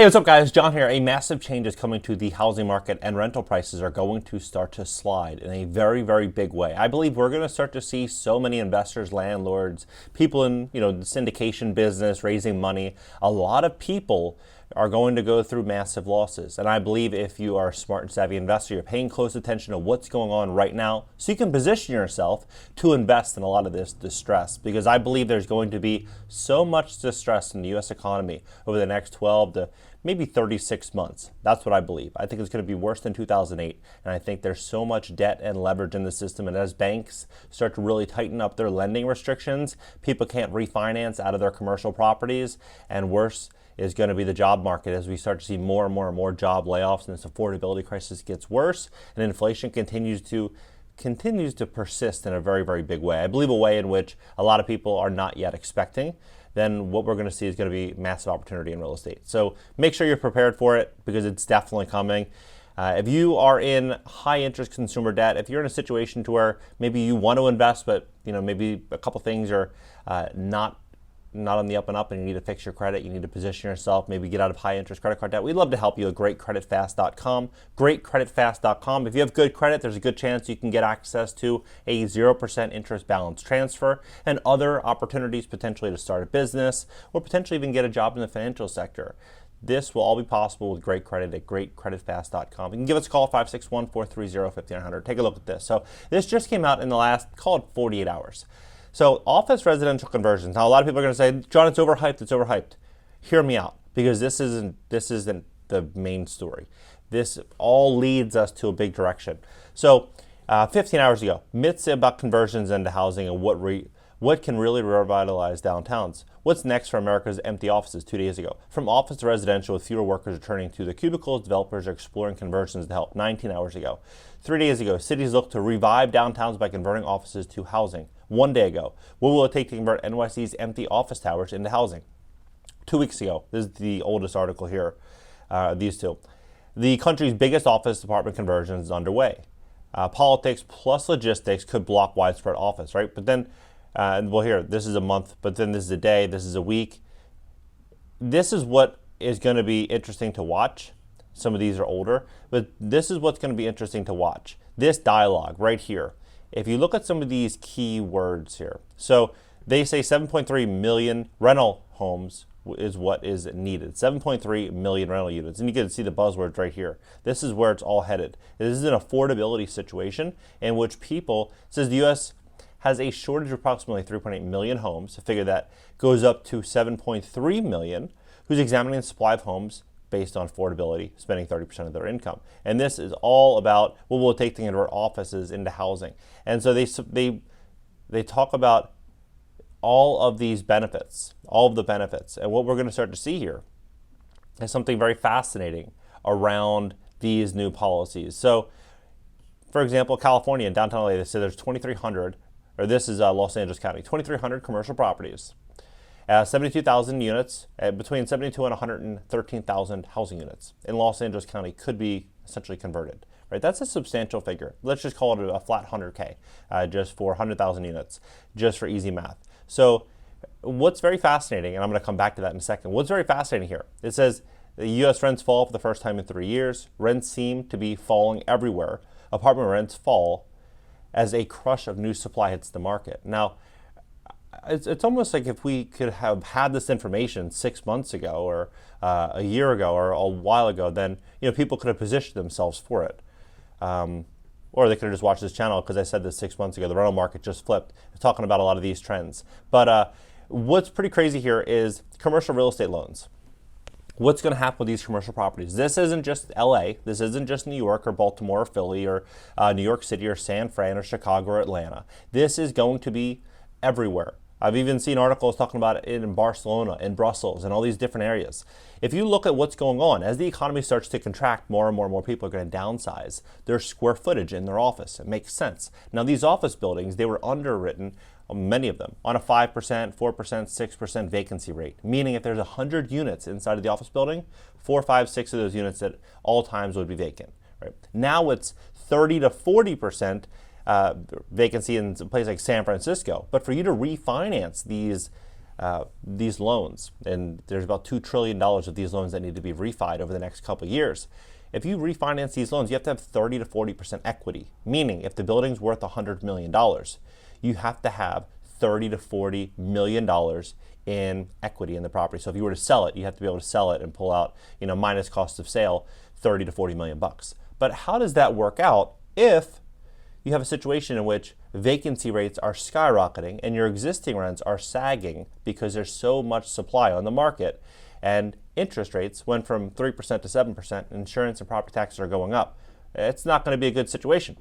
Hey, what's up, guys? John here. A massive change is coming to the housing market, and rental prices are going to start to slide in a very, very big way. I believe we're going to start to see so many investors, landlords, people in the syndication business raising money. A lot of people are going to go through massive losses. And I believe if you are a smart and savvy investor, you're paying close attention to what's going on right now so you can position yourself to invest in a lot of this distress. Because I believe there's going to be so much distress in the U.S. economy over the next 12 to maybe 36 months. That's what I believe. I think it's going to be worse than 2008. And I think there's so much debt and leverage in the system. And as banks start to really tighten up their lending restrictions, people can't refinance out of their commercial properties. And worse is going to be the job market as we start to see more and more job layoffs, and this affordability crisis gets worse, and inflation continues to persist in a very, very big way. I believe a way in which a lot of people are not yet expecting. Then what we're going to see is going to be massive opportunity in real estate. So make sure you're prepared for it because it's definitely coming. If you are in high interest consumer debt, if you're in a situation to where maybe you want to invest, but maybe a couple things are not on the up and up and you need to fix your credit, you need to position yourself, maybe get out of high interest credit card debt, we'd love to help you at greatcreditfast.com. Greatcreditfast.com. If you have good credit, there's a good chance you can get access to a 0% interest balance transfer and other opportunities potentially to start a business or potentially even get a job in the financial sector. This will all be possible with great credit at greatcreditfast.com. You can give us a call, 561-430-5900. Take a look at this. So this just came out in the last, call it 48 hours. So office residential conversions. Now a lot of people are going to say, John, it's overhyped, it's overhyped. Hear me out, because this isn't the main story. This all leads us to a big direction. So 15 hours ago, myths about conversions into housing and what can really revitalize downtowns. What's next for America's empty offices 2 days ago? From office to residential with fewer workers returning to the cubicles, developers are exploring conversions to help 19 hours ago. 3 days ago, cities look to revive downtowns by converting offices to housing. 1 day ago, what will it take to convert NYC's empty office towers into housing? 2 weeks ago, this is the oldest article here, these two. The country's biggest office apartment conversion is underway. Politics plus logistics could block widespread office, right? But then, here, this is a month, but then this is a day, this is a week. This is what is going to be interesting to watch. Some of these are older, but this is what's going to be interesting to watch. This dialogue right here. If you look at some of these key words here, so they say 7.3 million rental homes is what is needed. 7.3 million rental units. And you can see the buzzwords right here. This is where it's all headed. This is an affordability situation in which people, it says the U.S. has a shortage of approximately 3.8 million homes. A figure that goes up to 7.3 million, who's examining the supply of homes based on affordability, spending 30% of their income. And this is all about what will it take to convert offices into housing. And so they talk about all of these benefits, all of the benefits. And what we're going to start to see here is something very fascinating around these new policies. So, for example, California and downtown LA, they say there's 2,300, or this is Los Angeles County, 2,300 commercial properties. 72,000 units, between 72 and 113,000 housing units in Los Angeles County could be essentially converted. Right? That's a substantial figure. Let's just call it a flat 100K, just for 100,000 units, just for easy math. So what's very fascinating, and I'm going to come back to that in a second, what's very fascinating here, it says the U.S. rents fall for the first time in 3 years. Rents seem to be falling everywhere. Apartment rents fall as a crush of new supply hits the market. Now, it's almost like if we could have had this information 6 months ago or a year ago or a while ago, then people could have positioned themselves for it. Or they could have just watched this channel because I said this 6 months ago. The rental market just flipped. It's talking about a lot of these trends. But what's pretty crazy here is commercial real estate loans. What's going to happen with these commercial properties? This isn't just LA. This isn't just New York or Baltimore or Philly or New York City or San Fran or Chicago or Atlanta. This is going to be everywhere. I've even seen articles talking about it in Barcelona, in Brussels, and all these different areas. If you look at what's going on, as the economy starts to contract, more and more people are going to downsize their square footage in their office. It makes sense. Now, these office buildings, they were underwritten, many of them, on a 5%, 4%, 6% vacancy rate, meaning if there's 100 units inside of the office building, 4, 5, 6 of those units at all times would be vacant. Right? Now it's 30 to 40% vacancy in a place like San Francisco. But for you to refinance these these loans, and there's about $2 trillion of these loans that need to be refied over the next couple of years. If you refinance these loans, you have to have 30 to 40% equity, meaning if the building's worth $100 million, you have to have $30 to $40 million in equity in the property. So if you were to sell it, you have to be able to sell it and pull out, minus cost of sale, 30 to 40 million bucks. But how does that work out if you have a situation in which vacancy rates are skyrocketing and your existing rents are sagging because there's so much supply on the market, and interest rates went from 3% to 7%, insurance and property taxes are going up? It's not going to be a good situation.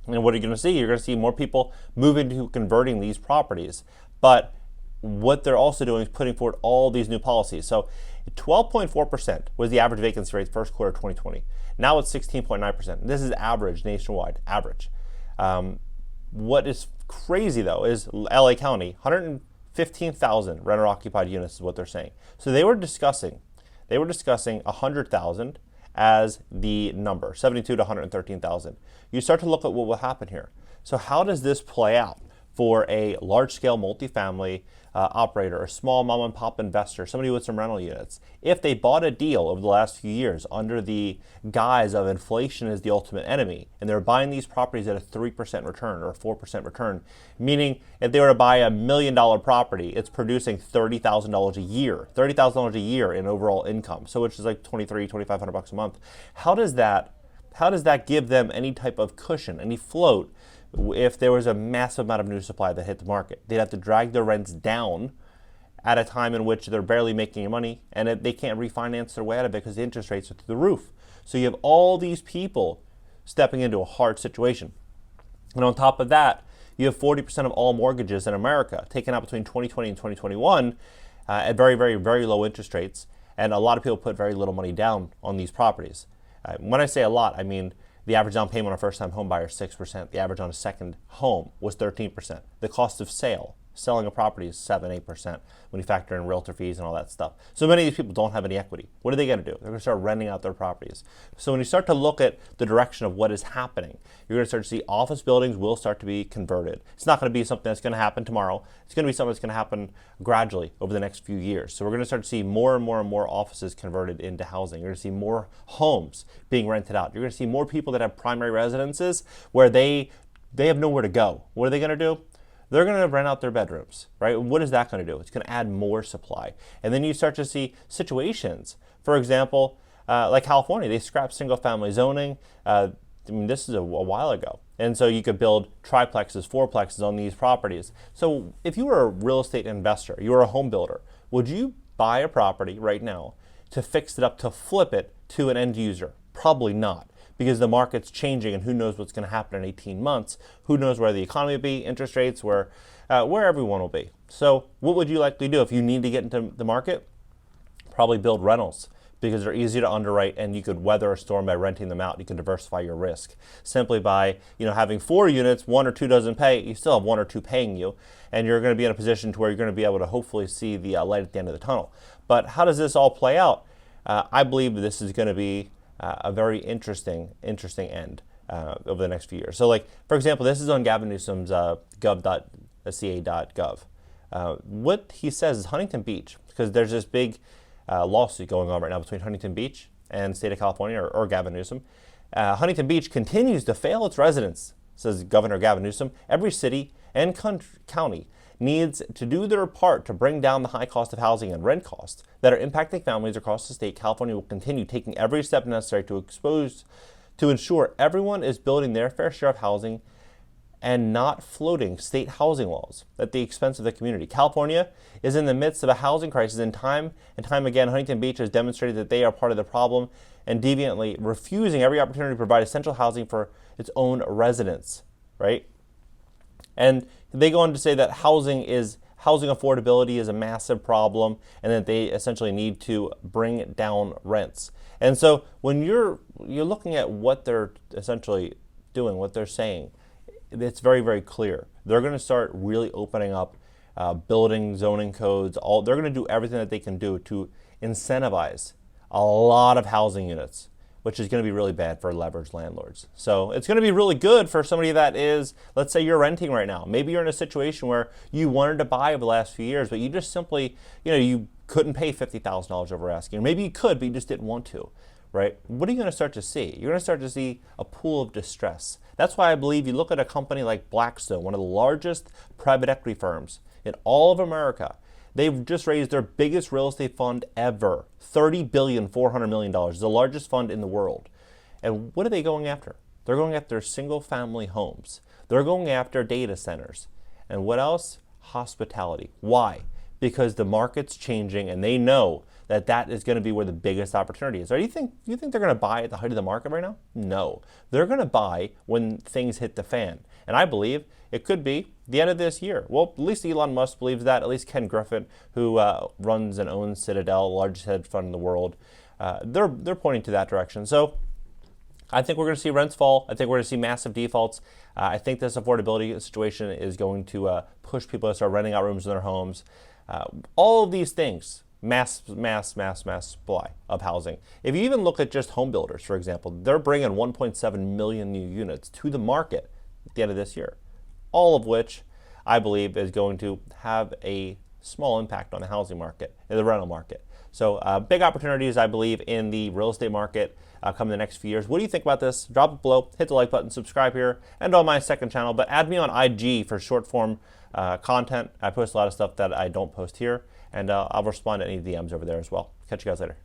And what are you going to see? You're going to see more people moving to converting these properties. But what they're also doing is putting forward all these new policies. So 12.4% was the average vacancy rate first quarter 2020. Now it's 16.9%. This is average nationwide, average. What is crazy though is LA County, 115,000 renter occupied units is what they're saying. So they were discussing 100,000 as the number, 72 to 113,000. You start to look at what will happen here. So how does this play out for a large-scale multifamily operator, a small mom-and-pop investor, somebody with some rental units? If they bought a deal over the last few years under the guise of inflation is the ultimate enemy, and they're buying these properties at a 3% return or a 4% return, meaning if they were to buy $1 million property, it's producing $30,000 a year, $30,000 a year in overall income, so which is like $2,500 a month. How does that give them any type of cushion, any float, if there was a massive amount of new supply that hit the market? They'd have to drag their rents down at a time in which they're barely making money, and they can't refinance their way out of it because the interest rates are through the roof. So you have all these people stepping into a hard situation. And on top of that, you have 40% of all mortgages in America taken out between 2020 and 2021 at very, very, very low interest rates. And a lot of people put very little money down on these properties. When I say a lot, I mean the average down payment on a first-time home buyer is 6%. The average on a second home was 13%. The cost of selling a property is 7-8% when you factor in realtor fees and all that stuff. So many of these people don't have any equity. What are they going to do? They're going to start renting out their properties. So when you start to look at the direction of what is happening, you're going to start to see office buildings will start to be converted. It's not going to be something that's going to happen tomorrow. It's going to be something that's going to happen gradually over the next few years. So we're going to start to see more and more and more offices converted into housing. You're going to see more homes being rented out. You're going to see more people that have primary residences where they have nowhere to go. What are they going to do? They're going to rent out their bedrooms, right? What is that going to do? It's going to add more supply. And then you start to see situations, for example, like California, they scrapped single-family zoning. This is a while ago. And so you could build triplexes, fourplexes on these properties. So if you were a real estate investor, you were a home builder, would you buy a property right now to fix it up, to flip it to an end user? Probably not, because the market's changing and who knows what's going to happen in 18 months. Who knows where the economy will be, interest rates, where everyone will be. So what would you likely do if you need to get into the market? Probably build rentals, because they're easy to underwrite and you could weather a storm by renting them out. You can diversify your risk. Simply by having 4 units, 1 or 2 doesn't pay, you still have 1 or 2 paying you, and you're going to be in a position to where you're going to be able to hopefully see the light at the end of the tunnel. But how does this all play out? I believe this is going to be a very interesting end over the next few years. So like, for example, this is on Gavin Newsom's gov.ca.gov. What he says is Huntington Beach, because there's this big lawsuit going on right now between Huntington Beach and the state of California, or Gavin Newsom. Huntington Beach continues to fail its residents, says Governor Gavin Newsom. Every city and county needs to do their part to bring down the high cost of housing and rent costs that are impacting families across the state. California will continue taking every step necessary to ensure everyone is building their fair share of housing and not floating state housing laws at the expense of the community. California is in the midst of a housing crisis, and time again, Huntington Beach has demonstrated that they are part of the problem and deviantly refusing every opportunity to provide essential housing for its own residents, right? And they go on to say that housing affordability is a massive problem, and that they essentially need to bring down rents. And so when you're looking at what they're essentially doing, what they're saying, it's very, very clear. They're going to start really opening up building zoning codes. They're going to do everything that they can do to incentivize a lot of housing units. which is going to be really bad for leveraged landlords. So it's going to be really good for somebody that is, let's say you're renting right now. Maybe you're in a situation where you wanted to buy over the last few years, but you just simply, you couldn't pay $50,000 over asking. Or maybe you could, but you just didn't want to, right? What are you going to start to see? You're going to start to see a pool of distress. That's why I believe you look at a company like Blackstone, one of the largest private equity firms in all of America. They've just raised their biggest real estate fund ever, $30.4 billion, the largest fund in the world. And what are they going after? They're going after single-family homes. They're going after data centers. And what else? Hospitality. Why? Because the market's changing, and they know that that is going to be where the biggest opportunity is. Or do you think they're going to buy at the height of the market right now? No. They're going to buy when things hit the fan. And I believe it could be the end of this year. Well, at least Elon Musk believes that. At least Ken Griffin, who runs and owns Citadel, the largest hedge fund in the world, they're pointing to that direction. So I think we're going to see rents fall. I think we're going to see massive defaults. I think this affordability situation is going to push people to start renting out rooms in their homes. All of these things, mass supply of housing. If you even look at just home builders, for example, they're bringing 1.7 million new units to the market at the end of this year, all of which I believe is going to have a small impact on the housing market, in the rental market. So big opportunities, I believe, in the real estate market come in the next few years. What do you think about this? Drop it below, hit the like button, subscribe here, and on my second channel. But add me on IG for short form content. I post a lot of stuff that I don't post here, and I'll respond to any DMs over there as well. Catch you guys later.